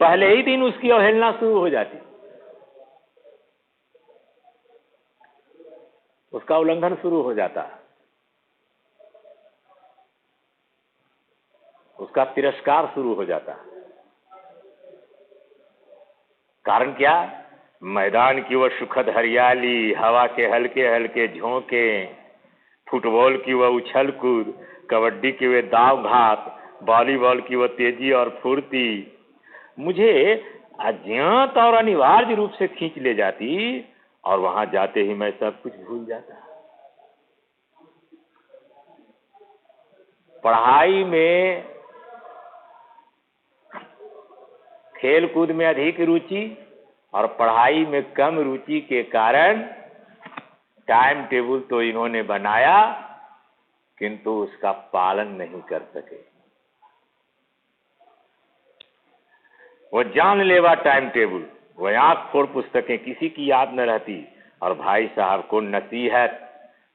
पहले ही दिन उसकी अवहेलना शुरू हो जाती, उसका उल्लंघन शुरू हो जाता, उसका तिरस्कार शुरू हो जाता। कारण क्या? मैदान की वह सुखद हरियाली, हवा के हल्के हल्के झोंके, फुटबॉल की वह उछल कूद, कबड्डी की वह दाव घात, वॉलीबॉल की वह तेजी और फुर्ती मुझे अज्ञात और अनिवार्य रूप से खींच ले जाती, और वहां जाते ही मैं सब कुछ भूल जाता। पढ़ाई में, खेल कूद में अधिक रुचि और पढ़ाई में कम रुचि के कारण टाइम टेबल तो इन्होंने बनाया, किंतु उसका पालन नहीं कर सके। वो जानलेवा टाइम टेबल, वो आंख फोड़ पुस्तकें, किसी की याद न रहती, और भाई साहब को नसीहत,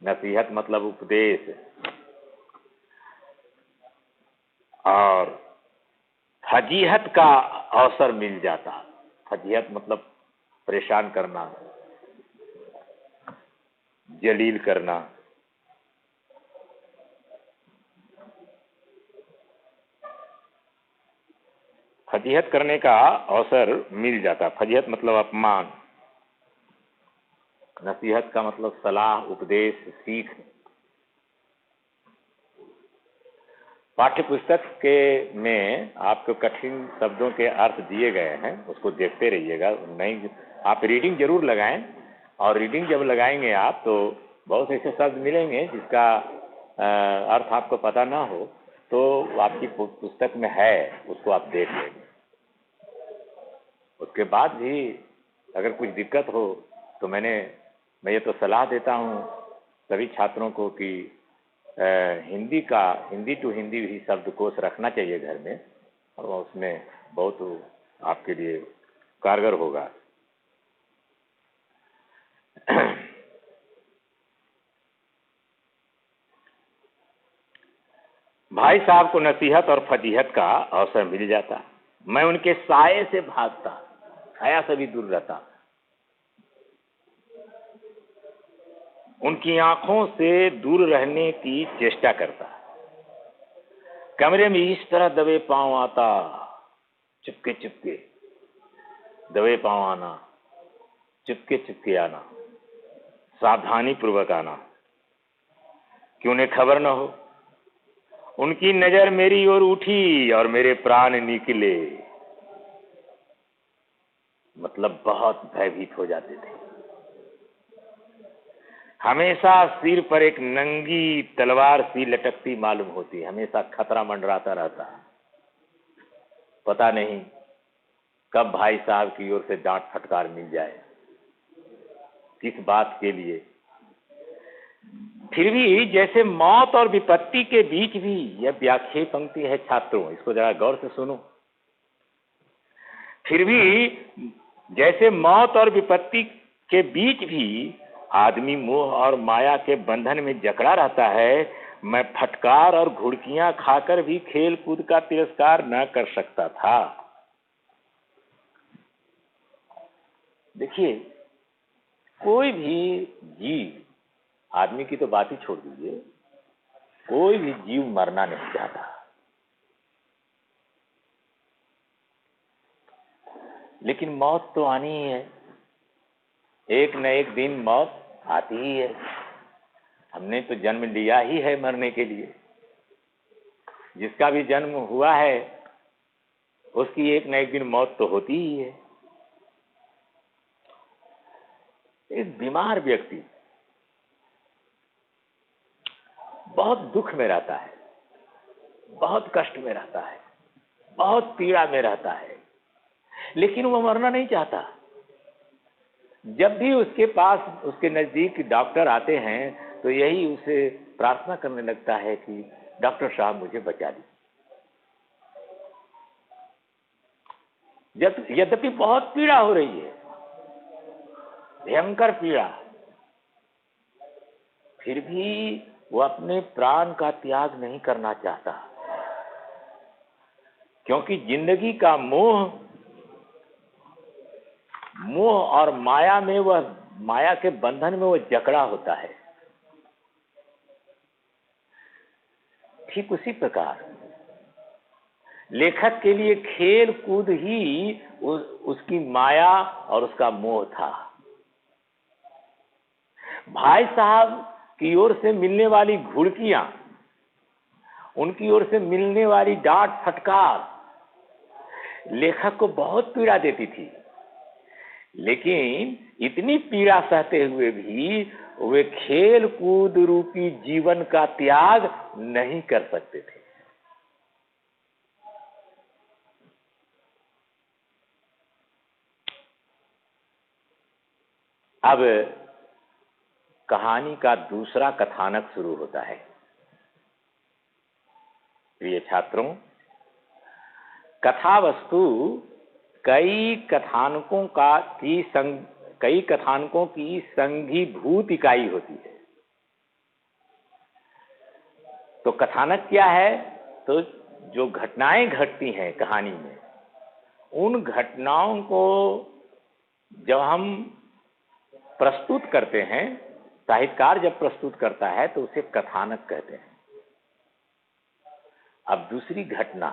नसीहत मतलब उपदेश, और फजीहत का अवसर मिल जाता। फजीहत मतलब परेशान करना, जलील करना। फजीहत करने का अवसर मिल जाता। फजीहत मतलब अपमान, नसीहत का मतलब सलाह, उपदेश, सीख। पाठ्य पुस्तक के में आपको कठिन शब्दों के अर्थ दिए गए हैं, उसको देखते रहिएगा। नहीं, आप रीडिंग जरूर लगाएं, और रीडिंग जब लगाएंगे आप तो बहुत ऐसे शब्द मिलेंगे जिसका अर्थ आपको पता ना हो, तो आपकी पुस्तक में है, उसको आप देख लेंगे। उसके बाद भी अगर कुछ दिक्कत हो तो मैं ये तो सलाह देता हूँ सभी छात्रों को कि हिंदी टू हिंदी भी शब्दकोश रखना चाहिए घर में, और उसमें बहुत आपके लिए कारगर होगा। भाई साहब को नसीहत और फजीहत का अवसर मिल जाता। मैं उनके साये से भागता, छाया से भी दूर रहता, उनकी आंखों से दूर रहने की चेष्टा करता। कमरे में इस तरह दबे पांव आता, चुपके चुपके दबे पांव आना, चुपके चुपके आना, सावधानी पूर्वक आना कि उन्हें खबर न हो। उनकी नजर मेरी ओर उठी और मेरे प्राण निकले, मतलब बहुत भयभीत हो जाते थे। हमेशा सिर पर एक नंगी तलवार सी लटकती मालूम होती, हमेशा खतरा मंडराता रहता। पता नहीं कब भाई साहब की ओर से डांट फटकार मिल जाए, किस बात के लिए। फिर भी जैसे मौत और विपत्ति के बीच भी, यह व्याख्या पंक्ति है छात्रों, इसको जरा गौर से सुनो। फिर भी जैसे मौत और विपत्ति के बीच भी आदमी मोह और माया के बंधन में जकड़ा रहता है, मैं फटकार और घुड़कियां खाकर भी खेल कूद का तिरस्कार न कर सकता था। देखिए, कोई भी जीव, आदमी की तो बात ही छोड़ दीजिए, कोई भी जीव मरना नहीं चाहता, लेकिन मौत तो आनी ही है। एक न एक दिन मौत आती ही है। हमने तो जन्म लिया ही है मरने के लिए। जिसका भी जन्म हुआ है उसकी एक न एक दिन मौत तो होती ही है। एक बीमार व्यक्ति बहुत दुख में रहता है, बहुत कष्ट में रहता है, बहुत पीड़ा में रहता है, लेकिन वो मरना नहीं चाहता। जब भी उसके पास, उसके नजदीक डॉक्टर आते हैं तो यही उसे प्रार्थना करने लगता है कि डॉक्टर साहब मुझे बचा लीजिए। यद्यपि बहुत पीड़ा हो रही है, भयंकर पीड़ा, फिर भी वो अपने प्राण का त्याग नहीं करना चाहता, क्योंकि जिंदगी का मोह मोह और माया में वह, माया के बंधन में वह जकड़ा होता है। ठीक उसी प्रकार लेखक के लिए खेल कूद ही उसकी माया और उसका मोह था। भाई साहब की ओर से मिलने वाली घुड़कियां, उनकी ओर से मिलने वाली डांट फटकार लेखक को बहुत पीड़ा देती थी, लेकिन इतनी पीड़ा सहते हुए भी वे खेल कूद रूपी जीवन का त्याग नहीं कर सकते थे। अब कहानी का दूसरा कथानक शुरू होता है। प्रिय छात्रों, कथा वस्तु कई कथानकों की संघीभूत इकाई होती है। तो कथानक क्या है? तो जो घटनाएं घटती हैं कहानी में, उन घटनाओं को जब हम प्रस्तुत करते हैं, साहित्यकार जब प्रस्तुत करता है तो उसे कथानक कहते हैं। अब दूसरी घटना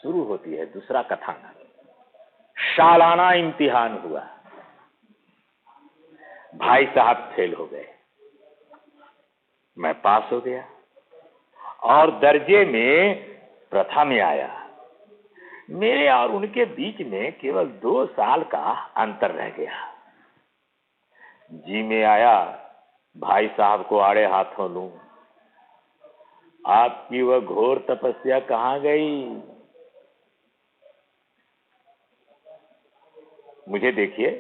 शुरू होती है, दूसरा कथानक। सालाना इम्तिहान हुआ, भाई साहब फेल हो गए, मैं पास हो गया और दर्जे में प्रथम आया। मेरे और उनके बीच में केवल 2 साल का अंतर रह गया। जी में आया भाई साहब को आड़े हाथों लूं, आपकी वह घोर तपस्या कहां गई? मुझे देखिए,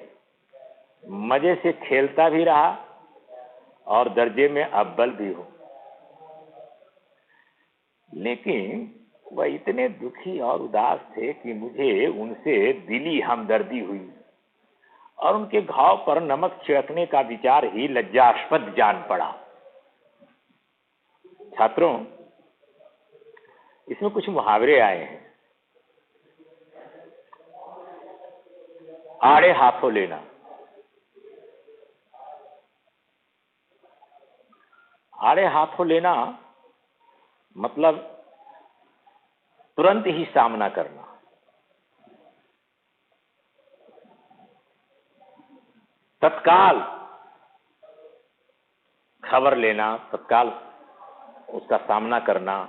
मजे से खेलता भी रहा और दर्जे में अव्वल भी हूं, लेकिन वह इतने दुखी और उदास थे कि मुझे उनसे दिली हमदर्दी हुई और उनके घाव पर नमक छिड़कने का विचार ही लज्जास्पद जान पड़ा। छात्रों, इसमें कुछ मुहावरे आए हैं। आड़े हाथों लेना, आड़े हाथों लेना मतलब तुरंत ही सामना करना। तत्काल खबर लेना, तत्काल उसका सामना करना,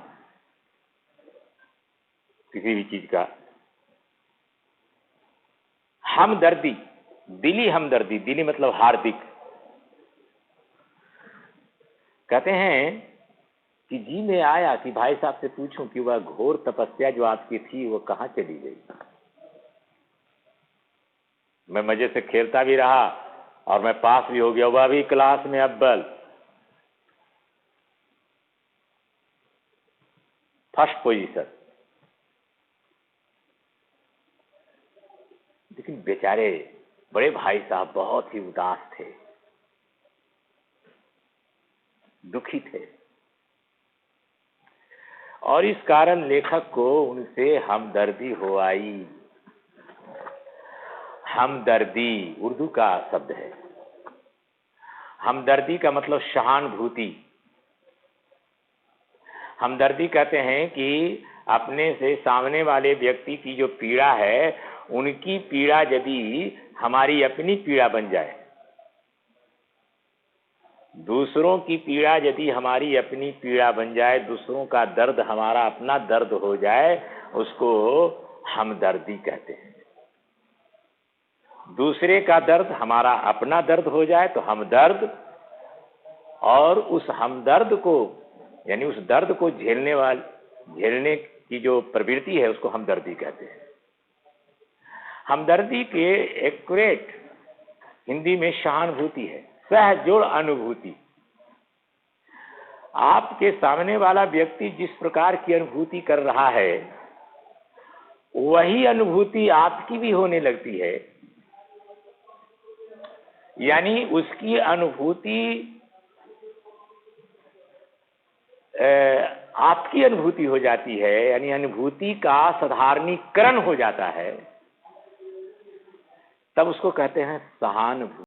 किसी भी चीज का। हमदर्दी, दिली हमदर्दी, दिली मतलब हार्दिक। कहते हैं कि जी में आया कि भाई साहब से पूछूं कि वह घोर तपस्या जो आपकी थी वो कहां चली गई। मैं मजे से खेलता भी रहा और मैं पास भी हो गया, वह भी क्लास में अव्वल, फर्स्ट पोजीशन। लेकिन बेचारे बड़े भाई साहब बहुत ही उदास थे, दुखी थे, और इस कारण लेखक को उनसे हमदर्दी हो आई। हमदर्दी उर्दू का शब्द है। हमदर्दी का मतलब सहानुभूति। हमदर्दी कहते हैं कि अपने से सामने वाले व्यक्ति की जो पीड़ा है, उनकी पीड़ा यदि हमारी अपनी पीड़ा बन जाए, दूसरों की पीड़ा यदि हमारी अपनी पीड़ा बन जाए, दूसरों का दर्द हमारा अपना दर्द हो जाए, उसको हमदर्दी कहते हैं। दूसरे का दर्द हमारा अपना दर्द हो जाए तो हमदर्द, और उस हमदर्द को यानी उस दर्द को झेलने की जो प्रवृत्ति है उसको हमदर्दी कहते हैं। हमदर्दी के एक्यूरेट हिंदी में सहानुभूति है, सहजोड़ अनुभूति। आपके सामने वाला व्यक्ति जिस प्रकार की अनुभूति कर रहा है, वही अनुभूति आपकी भी होने लगती है। यानी उसकी अनुभूति आपकी अनुभूति हो जाती है, यानी अनुभूति का साधारणीकरण हो जाता है। तब उसको कहते हैं सहानुभूति।